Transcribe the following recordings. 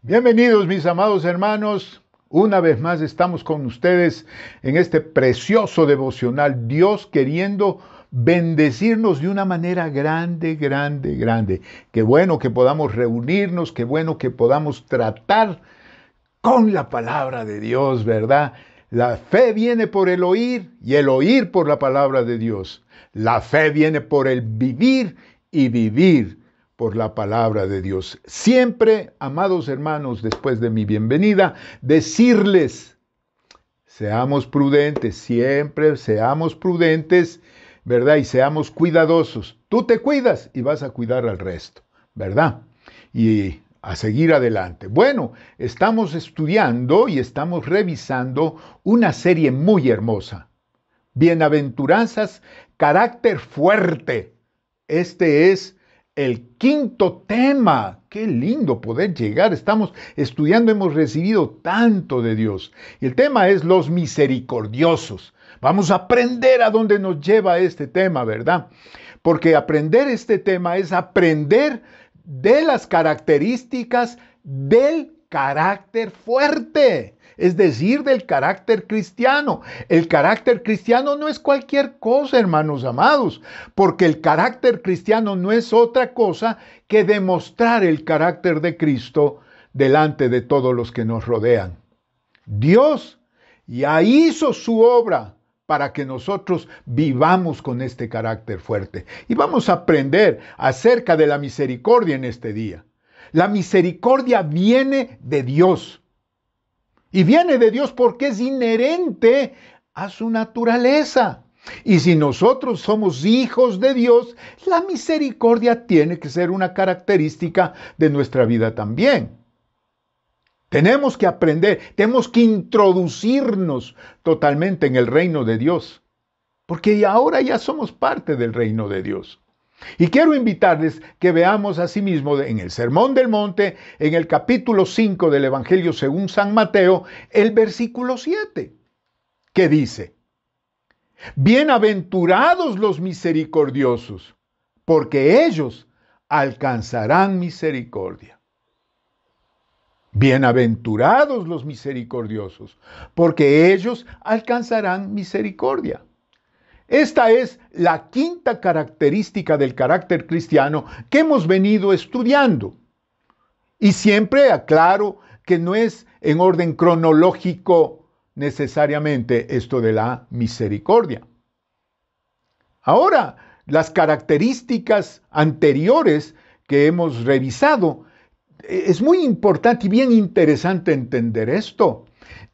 Bienvenidos mis amados hermanos, una vez más estamos con ustedes en este precioso devocional, Dios queriendo bendecirnos de una manera grande, grande, grande. Qué bueno que podamos reunirnos, qué bueno que podamos tratar con la palabra de Dios, ¿verdad? La fe viene por el oír y el oír por la palabra de Dios. La fe viene por el vivir y vivir por la palabra de Dios. Siempre, amados hermanos, después de mi bienvenida, decirles, seamos prudentes, siempre seamos prudentes, ¿verdad? Y seamos cuidadosos. Tú te cuidas y vas a cuidar al resto, ¿verdad? Y a seguir adelante. Bueno, estamos estudiando y estamos revisando una serie muy hermosa. Bienaventuranzas, carácter fuerte. Este es el quinto tema. Qué lindo poder llegar. Estamos estudiando, hemos recibido tanto de Dios. Y el tema es los misericordiosos. Vamos a aprender a dónde nos lleva este tema, ¿verdad? Porque aprender este tema es aprender de las características del carácter fuerte, es decir, del carácter cristiano. El carácter cristiano no es cualquier cosa, hermanos amados, porque el carácter cristiano no es otra cosa que demostrar el carácter de Cristo delante de todos los que nos rodean. Dios ya hizo su obra para que nosotros vivamos con este carácter fuerte. Y vamos a aprender acerca de la misericordia en este día. La misericordia viene de Dios. Y viene de Dios porque es inherente a su naturaleza. Y si nosotros somos hijos de Dios, la misericordia tiene que ser una característica de nuestra vida también. Tenemos que aprender, tenemos que introducirnos totalmente en el reino de Dios, porque ahora ya somos parte del reino de Dios. Y quiero invitarles que veamos asimismo en el Sermón del Monte, en el capítulo 5 del Evangelio según San Mateo, el versículo 7, que dice: Bienaventurados los misericordiosos, porque ellos alcanzarán misericordia. Bienaventurados los misericordiosos, porque ellos alcanzarán misericordia. Esta es la quinta característica del carácter cristiano que hemos venido estudiando. Y siempre aclaro que no es en orden cronológico necesariamente esto de la misericordia. Ahora, las características anteriores que hemos revisado, es muy importante y bien interesante entender esto.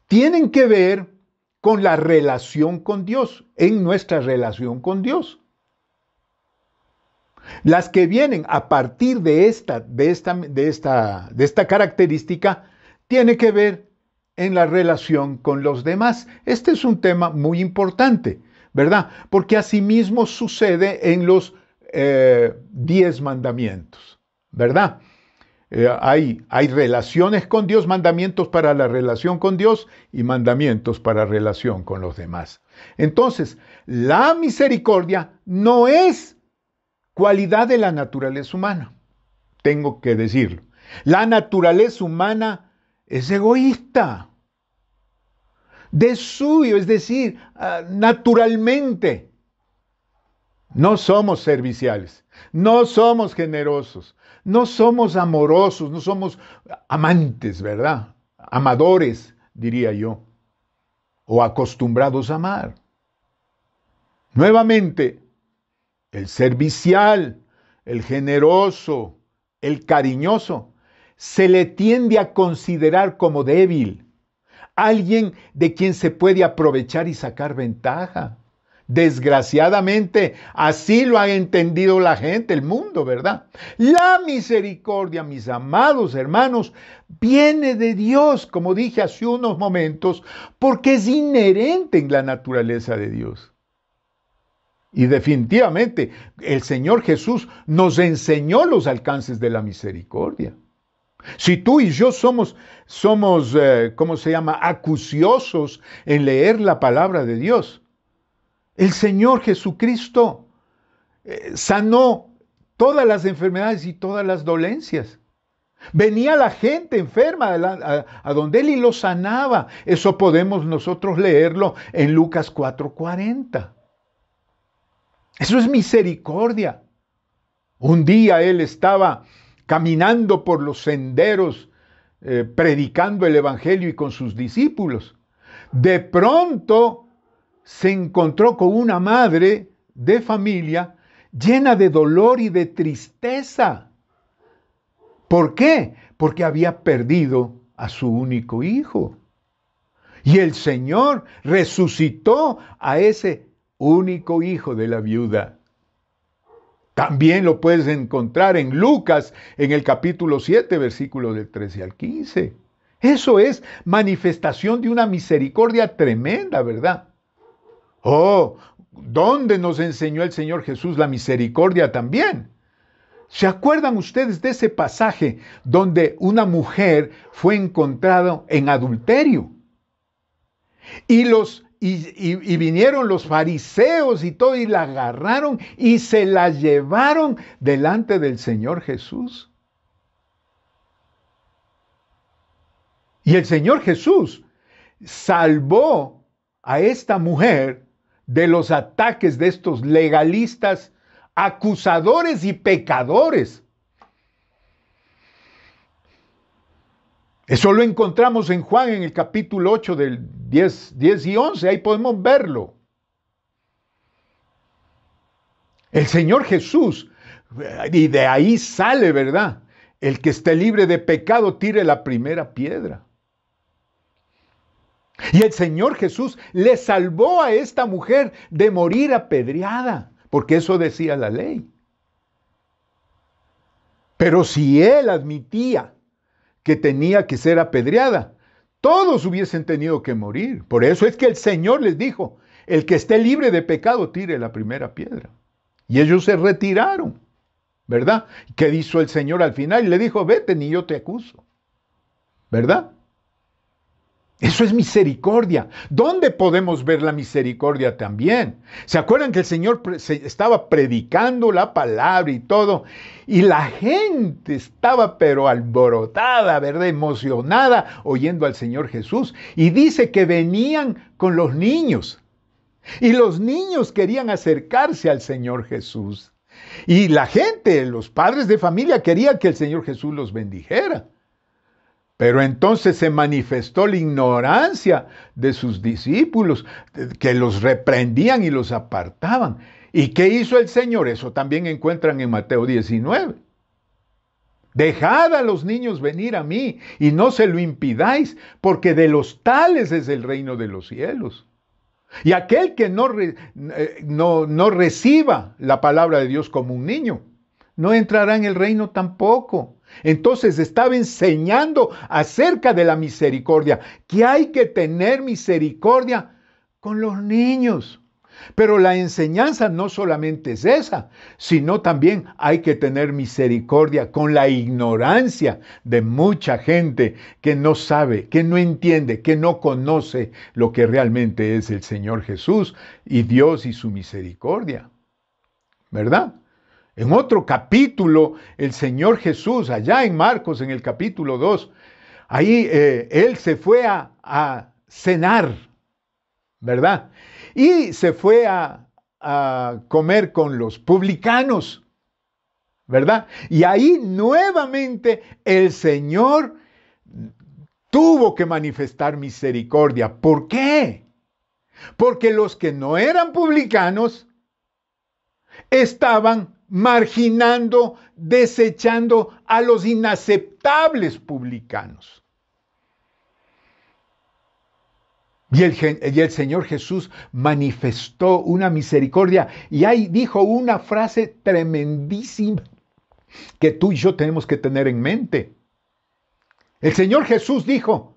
Tienen que ver con la relación con Dios, en nuestra relación con Dios. Las que vienen a partir de esta característica tiene que ver en la relación con los demás. Este es un tema muy importante, ¿verdad? Porque asimismo sucede en los 10 mandamientos, ¿verdad? Hay relaciones con Dios, mandamientos para la relación con Dios y mandamientos para relación con los demás. Entonces, la misericordia no es cualidad de la naturaleza humana. Tengo que decirlo. La naturaleza humana es egoísta. De suyo, es decir, naturalmente. No somos serviciales, no somos generosos, no somos amorosos, no somos amantes, ¿verdad? Amadores, diría yo, o acostumbrados a amar. Nuevamente, el servicial, el generoso, el cariñoso, se le tiende a considerar como débil, alguien de quien se puede aprovechar y sacar ventaja. Desgraciadamente, así lo ha entendido la gente, el mundo, ¿verdad? La misericordia, mis amados hermanos, viene de Dios, como dije hace unos momentos, porque es inherente en la naturaleza de Dios. Y definitivamente, el Señor Jesús nos enseñó los alcances de la misericordia. Si tú y yo somos ¿cómo se llama?, acuciosos en leer la palabra de Dios, el Señor Jesucristo sanó todas las enfermedades y todas las dolencias. Venía la gente enferma a donde él y los sanaba. Eso podemos nosotros leerlo en Lucas 4:40. Eso es misericordia. Un día él estaba caminando por los senderos, predicando el evangelio y con sus discípulos. De pronto se encontró con una madre de familia llena de dolor y de tristeza. ¿Por qué? Porque había perdido a su único hijo. Y el Señor resucitó a ese único hijo de la viuda. También lo puedes encontrar en Lucas, en el capítulo 7, versículos del 13 al 15. Eso es manifestación de una misericordia tremenda, ¿verdad? Oh, ¿dónde nos enseñó el Señor Jesús la misericordia también? ¿Se acuerdan ustedes de ese pasaje donde una mujer fue encontrada en adulterio? Y vinieron los fariseos y todo, y la agarraron y se la llevaron delante del Señor Jesús. Y el Señor Jesús salvó a esta mujer de los ataques de estos legalistas, acusadores y pecadores. Eso lo encontramos en Juan en el capítulo 8 del 10 y 11, ahí podemos verlo. El Señor Jesús, y de ahí sale, ¿verdad? El que esté libre de pecado tire la primera piedra. Y el Señor Jesús le salvó a esta mujer de morir apedreada, porque eso decía la ley. Pero si él admitía que tenía que ser apedreada, todos hubiesen tenido que morir. Por eso es que el Señor les dijo, el que esté libre de pecado tire la primera piedra. Y ellos se retiraron, ¿verdad? ¿Qué hizo el Señor al final? Y le dijo, vete, ni yo te acuso, ¿verdad? Eso es misericordia. ¿Dónde podemos ver la misericordia también? ¿Se acuerdan que el Señor estaba predicando la palabra y todo? Y la gente estaba pero alborotada, ¿verdad? Emocionada oyendo al Señor Jesús. Y dice que venían con los niños. Y los niños querían acercarse al Señor Jesús. Y la gente, los padres de familia, querían que el Señor Jesús los bendijera. Pero entonces se manifestó la ignorancia de sus discípulos, que los reprendían y los apartaban. ¿Y qué hizo el Señor? Eso también encuentran en Mateo 19. Dejad a los niños venir a mí y no se lo impidáis, porque de los tales es el reino de los cielos. Y aquel que no reciba la palabra de Dios como un niño, no entrará en el reino tampoco. Entonces estaba enseñando acerca de la misericordia, que hay que tener misericordia con los niños. Pero la enseñanza no solamente es esa, sino también hay que tener misericordia con la ignorancia de mucha gente que no sabe, que no entiende, que no conoce lo que realmente es el Señor Jesús y Dios y su misericordia, ¿verdad? En otro capítulo, el Señor Jesús, allá en Marcos, en el capítulo 2, ahí él se fue a cenar, ¿verdad? Y se fue a comer con los publicanos, ¿verdad? Y ahí nuevamente el Señor tuvo que manifestar misericordia. ¿Por qué? Porque los que no eran publicanos estaban marginando, desechando a los inaceptables publicanos. Y el Señor Jesús manifestó una misericordia y ahí dijo una frase tremendísima que tú y yo tenemos que tener en mente. El Señor Jesús dijo,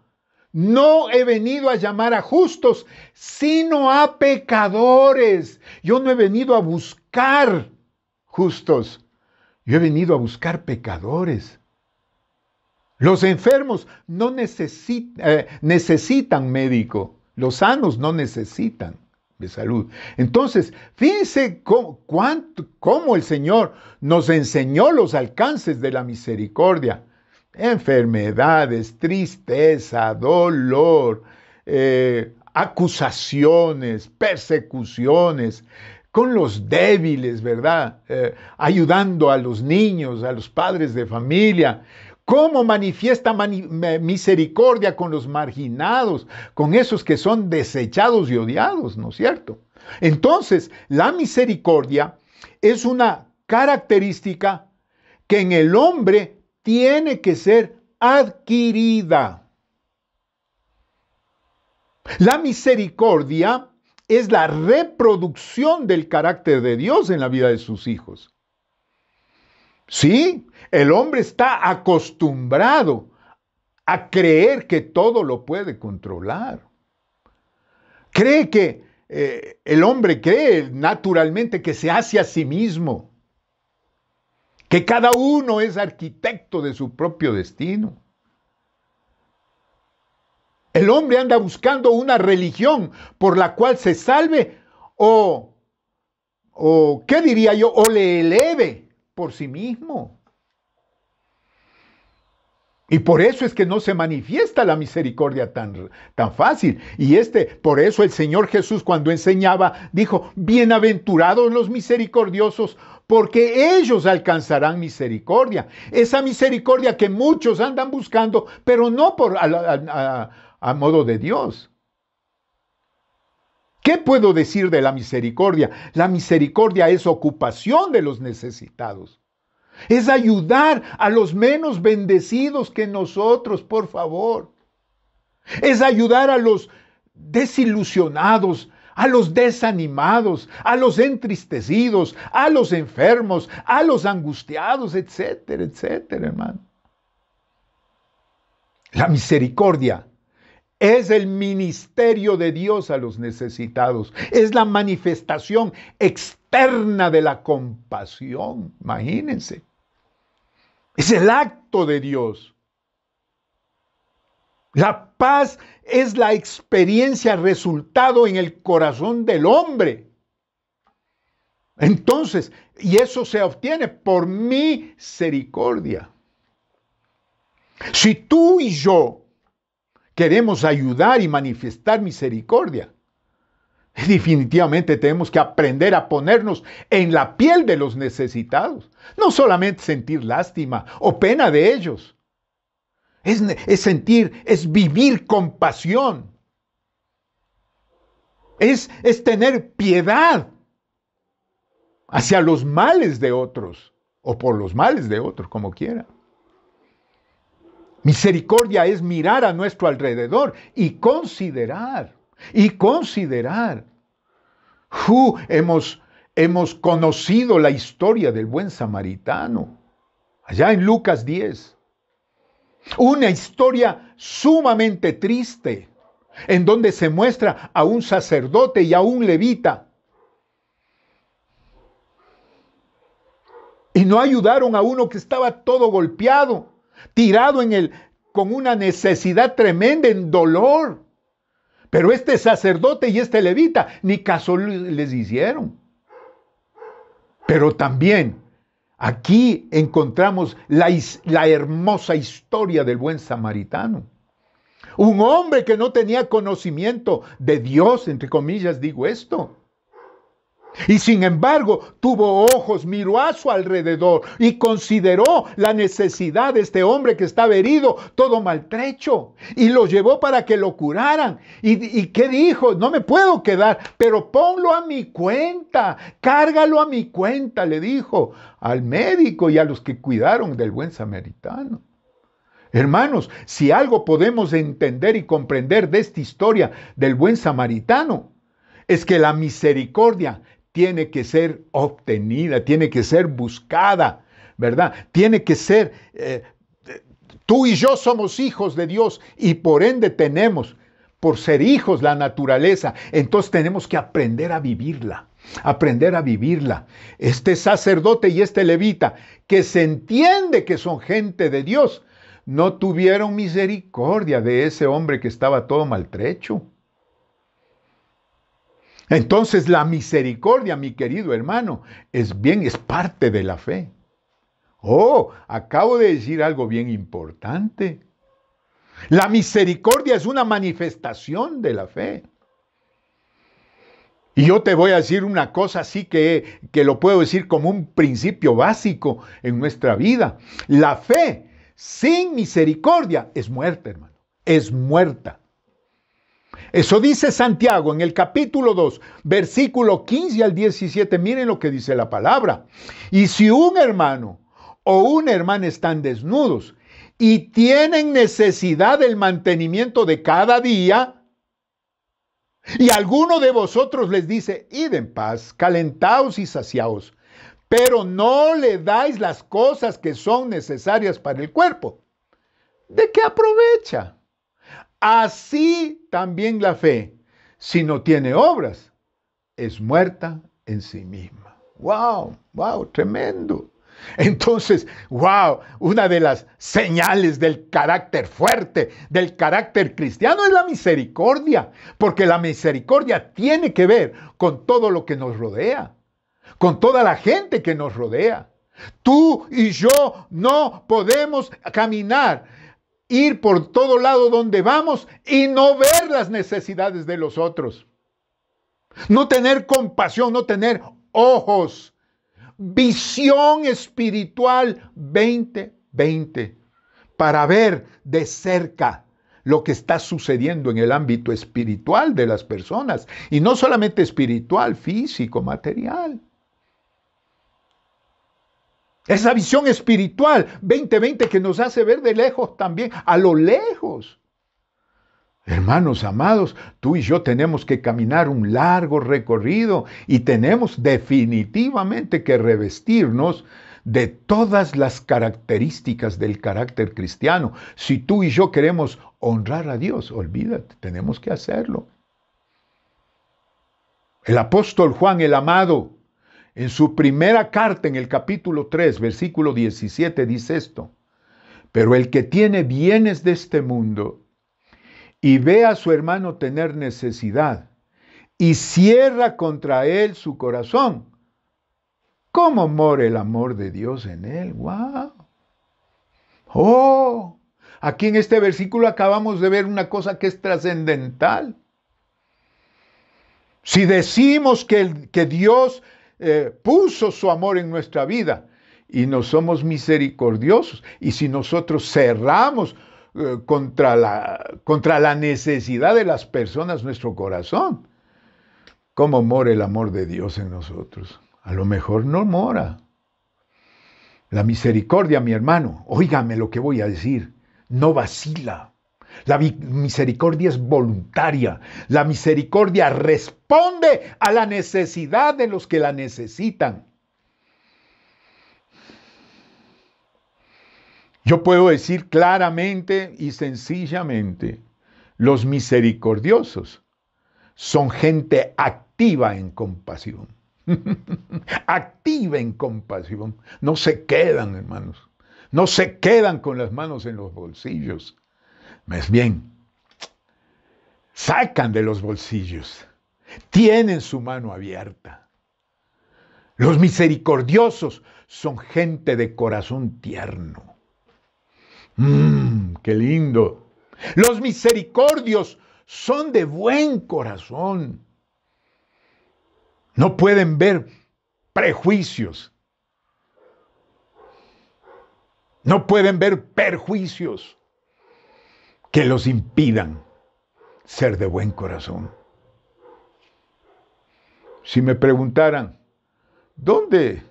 no he venido a llamar a justos, sino a pecadores. Yo no he venido a buscar justos, yo he venido a buscar pecadores. Los enfermos no necesitan médico, los sanos no necesitan de salud. Entonces, fíjense cómo el Señor nos enseñó los alcances de la misericordia. enfermedades, tristeza, dolor, acusaciones, persecuciones, con los débiles, ¿verdad? Ayudando a los niños, a los padres de familia. ¿Cómo manifiesta misericordia con los marginados, con esos que son desechados y odiados, ¿no es cierto? Entonces, la misericordia es una característica que en el hombre tiene que ser adquirida. La misericordia es la reproducción del carácter de Dios en la vida de sus hijos. Sí, el hombre está acostumbrado a creer que todo lo puede controlar. Cree que el hombre cree naturalmente que se hace a sí mismo, que cada uno es arquitecto de su propio destino. El hombre anda buscando una religión por la cual se salve o ¿qué diría yo? O le eleve por sí mismo. Y por eso es que no se manifiesta la misericordia tan fácil. Y por eso el Señor Jesús cuando enseñaba dijo, bienaventurados los misericordiosos, porque ellos alcanzarán misericordia. Esa misericordia que muchos andan buscando, pero no a modo de Dios. ¿Qué puedo decir de la misericordia? La misericordia es ocupación de los necesitados. Es ayudar a los menos bendecidos que nosotros, por favor. Es ayudar a los desilusionados, a los desanimados, a los entristecidos, a los enfermos, a los angustiados, etcétera, etcétera, hermano. La misericordia es el ministerio de Dios a los necesitados. Es la manifestación externa de la compasión. Imagínense. Es el acto de Dios. La paz es la experiencia resultado en el corazón del hombre. Entonces, y eso se obtiene por misericordia. Si tú y yo queremos ayudar y manifestar misericordia, definitivamente tenemos que aprender a ponernos en la piel de los necesitados. No solamente sentir lástima o pena de ellos. Es vivir compasión. Es tener piedad hacia los males de otros o por los males de otros, como quiera. Misericordia es mirar a nuestro alrededor y considerar. Hemos conocido la historia del buen samaritano, allá en Lucas 10. Una historia sumamente triste, en donde se muestra a un sacerdote y a un levita. Y no ayudaron a uno que estaba todo golpeado, tirado con una necesidad tremenda, en dolor. Pero este sacerdote y este levita ni caso les hicieron. Pero también aquí encontramos la hermosa historia del buen samaritano. Un hombre que no tenía conocimiento de Dios, entre comillas digo esto. Y sin embargo, tuvo ojos, miró a su alrededor y consideró la necesidad de este hombre que estaba herido, todo maltrecho, y lo llevó para que lo curaran. ¿Y qué dijo? No me puedo quedar, pero ponlo a mi cuenta, cárgalo a mi cuenta, le dijo al médico y a los que cuidaron del buen samaritano. Hermanos, si algo podemos entender y comprender de esta historia del buen samaritano, es que la misericordia tiene que ser obtenida, tiene que ser buscada, ¿verdad? Tiene que ser, tú y yo somos hijos de Dios y por ende tenemos, por ser hijos, la naturaleza. Entonces tenemos que aprender a vivirla, Este sacerdote y este levita, que se entiende que son gente de Dios, no tuvieron misericordia de ese hombre que estaba todo maltrecho. Entonces la misericordia, mi querido hermano, es parte de la fe. Oh, acabo de decir algo bien importante. La misericordia es una manifestación de la fe. Y yo te voy a decir una cosa así que lo puedo decir como un principio básico en nuestra vida. La fe sin misericordia es muerta, hermano. Es muerta. Eso dice Santiago en el capítulo 2, versículo 15 al 17. Miren lo que dice la palabra. Y si un hermano o una hermana están desnudos y tienen necesidad del mantenimiento de cada día, y alguno de vosotros les dice, id en paz, calentaos y saciaos, pero no le dais las cosas que son necesarias para el cuerpo, ¿de qué aprovecha? Así también la fe, si no tiene obras, es muerta en sí misma. ¡Wow! ¡Wow! Tremendo. Entonces, wow, una de las señales del carácter fuerte, del carácter cristiano es la misericordia, porque la misericordia tiene que ver con todo lo que nos rodea, con toda la gente que nos rodea. Tú y yo no podemos caminar, ir por todo lado donde vamos y no ver las necesidades de los otros. No tener compasión, no tener ojos. Visión espiritual 2020 para ver de cerca lo que está sucediendo en el ámbito espiritual de las personas y no solamente espiritual, físico, material. Esa visión espiritual 2020 que nos hace ver de lejos también, a lo lejos. Hermanos amados, tú y yo tenemos que caminar un largo recorrido y tenemos definitivamente que revestirnos de todas las características del carácter cristiano. Si tú y yo queremos honrar a Dios, olvídate, tenemos que hacerlo. El apóstol Juan el amado, en su primera carta en el capítulo 3, versículo 17, dice esto: pero el que tiene bienes de este mundo y ve a su hermano tener necesidad y cierra contra él su corazón, ¿cómo mora el amor de Dios en él? ¡Wow! ¡Oh! Aquí en este versículo acabamos de ver una cosa que es trascendental. Si decimos que Dios puso su amor en nuestra vida y no somos misericordiosos, y si nosotros cerramos contra la necesidad de las personas nuestro corazón, ¿cómo mora el amor de Dios en nosotros? A lo mejor no mora. La misericordia, mi hermano, óigame lo que voy a decir, no vacila. La misericordia es voluntaria. La misericordia responde a la necesidad de los que la necesitan. Yo puedo decir claramente y sencillamente, los misericordiosos son gente activa en compasión. Activa en compasión. No se quedan, hermanos. No se quedan con las manos en los bolsillos. Más bien, sacan de los bolsillos. Tienen su mano abierta. Los misericordiosos son gente de corazón tierno. ¡Qué lindo! Los misericordios son de buen corazón. No pueden ver prejuicios. No pueden ver perjuicios que los impidan ser de buen corazón. Si me preguntaran, ¿dónde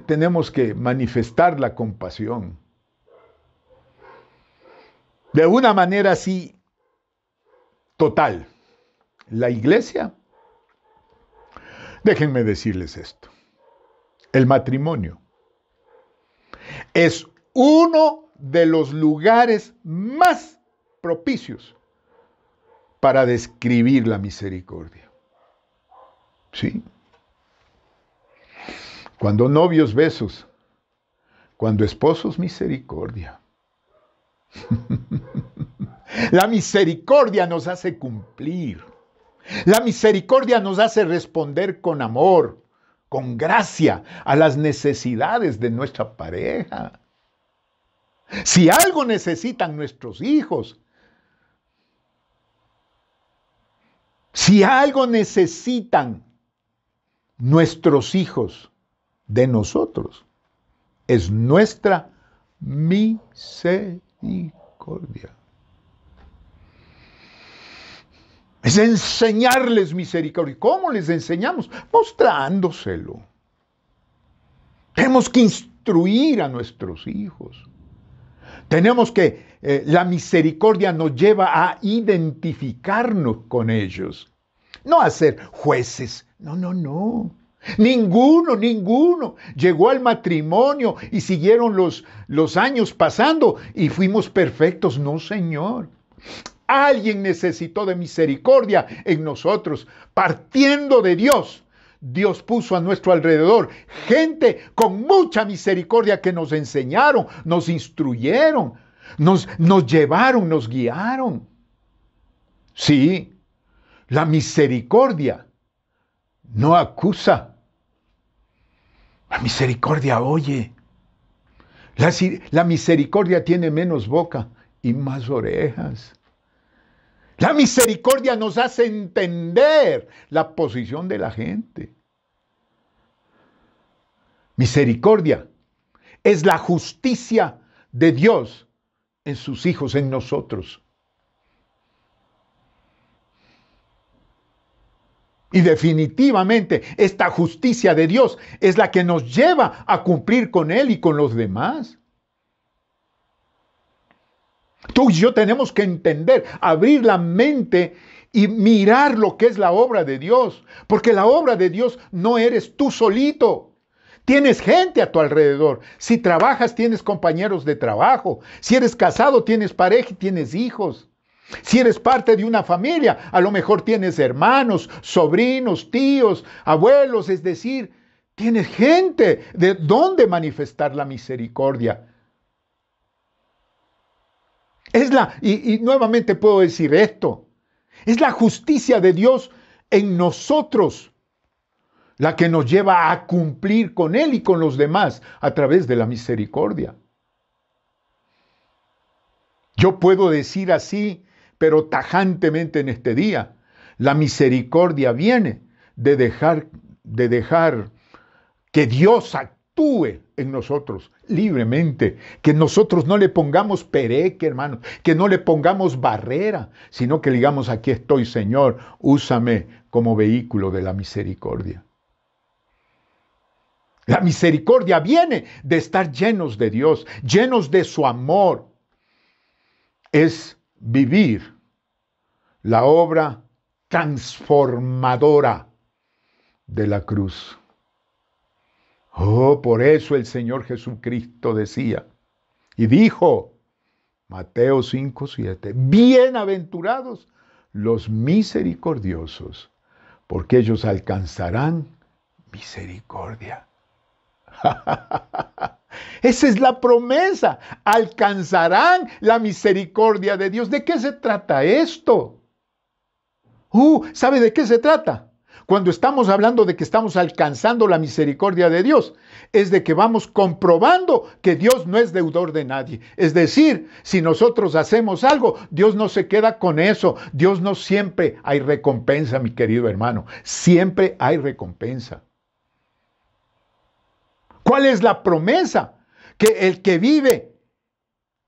tenemos que manifestar la compasión? De una manera así total. La iglesia, déjenme decirles esto, el matrimonio es uno de los lugares más propicios para describir la misericordia. ¿Sí? Cuando novios, besos. Cuando esposos, misericordia. La misericordia nos hace cumplir. La misericordia nos hace responder con amor. con gracia a las necesidades de nuestra pareja. Si algo necesitan nuestros hijos, si algo necesitan nuestros hijos de nosotros, es nuestra misericordia. Es enseñarles misericordia. ¿Cómo les enseñamos? Mostrándoselo. Tenemos que instruir a nuestros hijos. Tenemos que, la misericordia nos lleva a identificarnos con ellos. No a ser jueces. No, no, no. Ninguno llegó al matrimonio y siguieron los años pasando y fuimos perfectos. No, Señor. Alguien necesitó de misericordia en nosotros. Partiendo de Dios, Dios puso a nuestro alrededor gente con mucha misericordia que nos enseñaron, nos instruyeron, nos llevaron, nos guiaron. Sí, la misericordia no acusa. La misericordia oye. La misericordia tiene menos boca y más orejas. La misericordia nos hace entender la posición de la gente. Misericordia es la justicia de Dios en sus hijos, en nosotros. Y definitivamente esta justicia de Dios es la que nos lleva a cumplir con Él y con los demás. Tú y yo tenemos que entender, abrir la mente y mirar lo que es la obra de Dios. Porque la obra de Dios no eres tú solito. Tienes gente a tu alrededor. Si trabajas, tienes compañeros de trabajo. Si eres casado, tienes pareja y tienes hijos. Si eres parte de una familia, a lo mejor tienes hermanos, sobrinos, tíos, abuelos. Es decir, tienes gente de donde manifestar la misericordia. Y nuevamente puedo decir esto, es la justicia de Dios en nosotros la que nos lleva a cumplir con Él y con los demás a través de la misericordia. Yo puedo decir así, pero tajantemente en este día, la misericordia viene de dejar que Dios actúe en nosotros libremente, que nosotros no le pongamos pereque, hermano, que no le pongamos barrera, sino que digamos, aquí estoy, Señor, úsame como vehículo de la misericordia. La misericordia viene de estar llenos de Dios, llenos de su amor. Es vivir la obra transformadora de la cruz. Oh, por eso el Señor Jesucristo decía y dijo, Mateo 5:7, bienaventurados los misericordiosos, porque ellos alcanzarán misericordia. Esa es la promesa, alcanzarán la misericordia de Dios. ¿De qué se trata esto? ¿Sabe de qué se trata? Cuando estamos hablando de que estamos alcanzando la misericordia de Dios, es de que vamos comprobando que Dios no es deudor de nadie. Es decir, si nosotros hacemos algo, Dios no se queda con eso. Dios no siempre hay recompensa, mi querido hermano. Siempre hay recompensa. ¿Cuál es la promesa? Que el que vive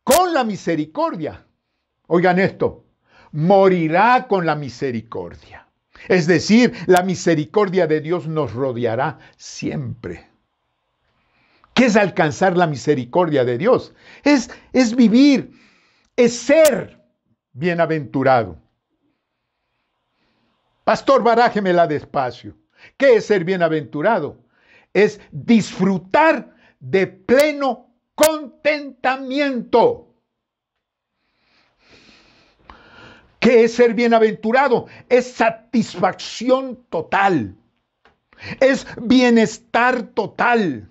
con la misericordia, oigan esto, morirá con la misericordia. Es decir, la misericordia de Dios nos rodeará siempre. ¿Qué es alcanzar la misericordia de Dios? Es vivir, es ser bienaventurado. Pastor, barájemela despacio. ¿Qué es ser bienaventurado? Es disfrutar de pleno contentamiento. ¿Qué es ser bienaventurado? Es satisfacción total. Es bienestar total.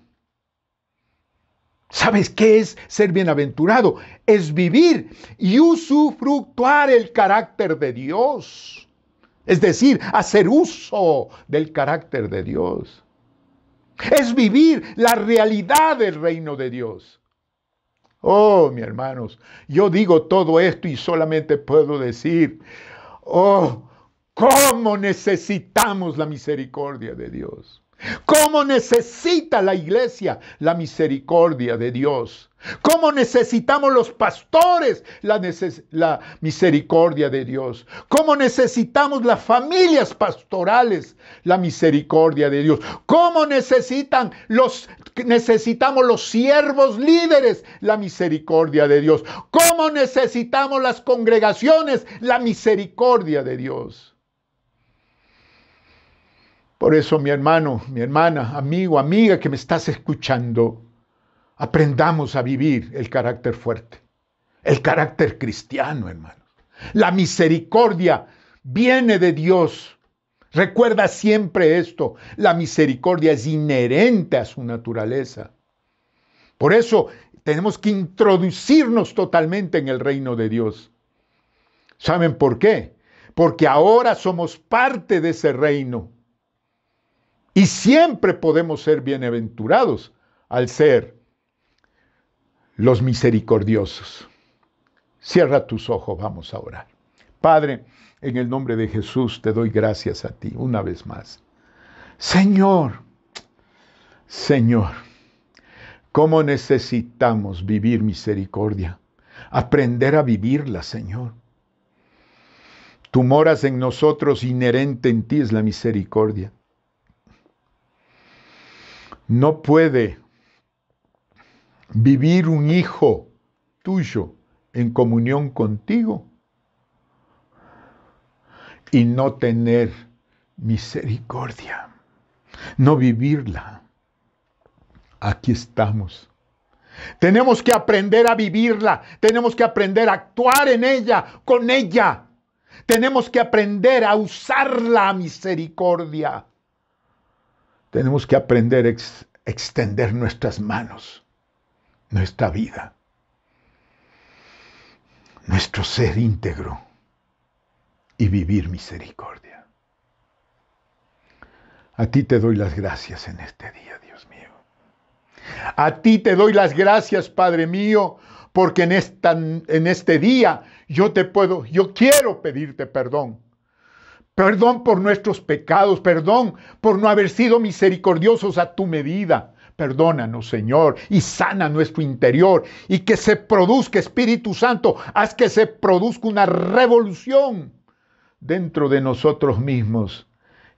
¿Sabes qué es ser bienaventurado? Es vivir y usufructuar el carácter de Dios. Es decir, hacer uso del carácter de Dios. Es vivir la realidad del reino de Dios. Oh, mis hermanos, yo digo todo esto y solamente puedo decir, oh, cómo necesitamos la misericordia de Dios. ¿Cómo necesita la iglesia la misericordia de Dios? ¿Cómo necesitamos los pastores la misericordia de Dios? ¿Cómo necesitamos las familias pastorales la misericordia de Dios? ¿Cómo necesitamos los siervos líderes la misericordia de Dios? ¿Cómo necesitamos las congregaciones la misericordia de Dios? Por eso, mi hermano, mi hermana, amigo, amiga que me estás escuchando, aprendamos a vivir el carácter fuerte, el carácter cristiano, hermanos. La misericordia viene de Dios. Recuerda siempre esto, la misericordia es inherente a su naturaleza. Por eso tenemos que introducirnos totalmente en el reino de Dios. ¿Saben por qué? Porque ahora somos parte de ese reino. Y siempre podemos ser bienaventurados al ser los misericordiosos. Cierra tus ojos, vamos a orar. Padre, en el nombre de Jesús te doy gracias a ti una vez más. Señor, ¿cómo necesitamos vivir misericordia? Aprender a vivirla, Señor. Tú moras en nosotros, inherente en ti es la misericordia. No puede vivir un hijo tuyo en comunión contigo y no tener misericordia, no vivirla. Aquí estamos. Tenemos que aprender a vivirla, tenemos que aprender a actuar en ella, con ella. Tenemos que aprender a usar la misericordia. Tenemos que aprender a extender nuestras manos, nuestra vida, nuestro ser íntegro y vivir misericordia. A ti te doy las gracias en este día, Dios mío. A ti te doy las gracias, Padre mío, porque en este día yo quiero pedirte perdón. Perdón por nuestros pecados, perdón por no haber sido misericordiosos a tu medida. Perdónanos, Señor, y sana nuestro interior y que se produzca, Espíritu Santo, haz que se produzca una revolución dentro de nosotros mismos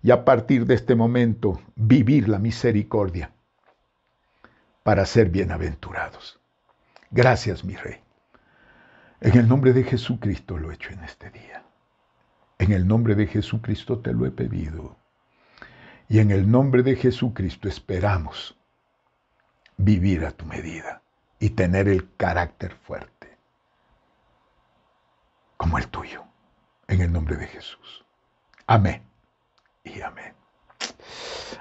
y a partir de este momento vivir la misericordia para ser bienaventurados. Gracias, mi Rey. En el nombre de Jesucristo lo he hecho en este día. En el nombre de Jesucristo te lo he pedido. Y en el nombre de Jesucristo esperamos vivir a tu medida y tener el carácter fuerte como el tuyo. En el nombre de Jesús. Amén y amén.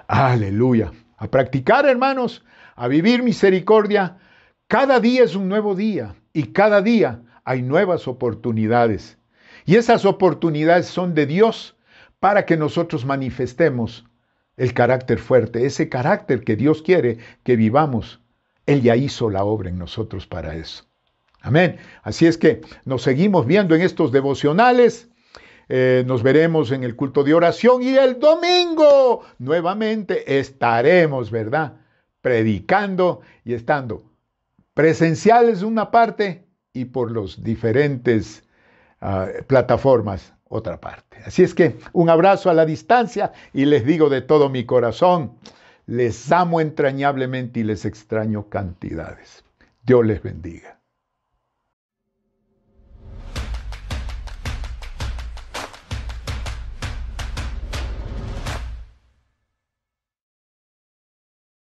Aleluya. A practicar, hermanos, a vivir misericordia. Cada día es un nuevo día y cada día hay nuevas oportunidades. Y esas oportunidades son de Dios para que nosotros manifestemos el carácter fuerte, ese carácter que Dios quiere que vivamos. Él ya hizo la obra en nosotros para eso. Amén. Así es que nos seguimos viendo en estos devocionales. Nos veremos en el culto de oración y el domingo nuevamente estaremos, ¿verdad? Predicando y estando presenciales de una parte y por los diferentes plataformas otra parte. Así es que un abrazo a la distancia y les digo de todo mi corazón, les amo entrañablemente y les extraño cantidades. Dios les bendiga.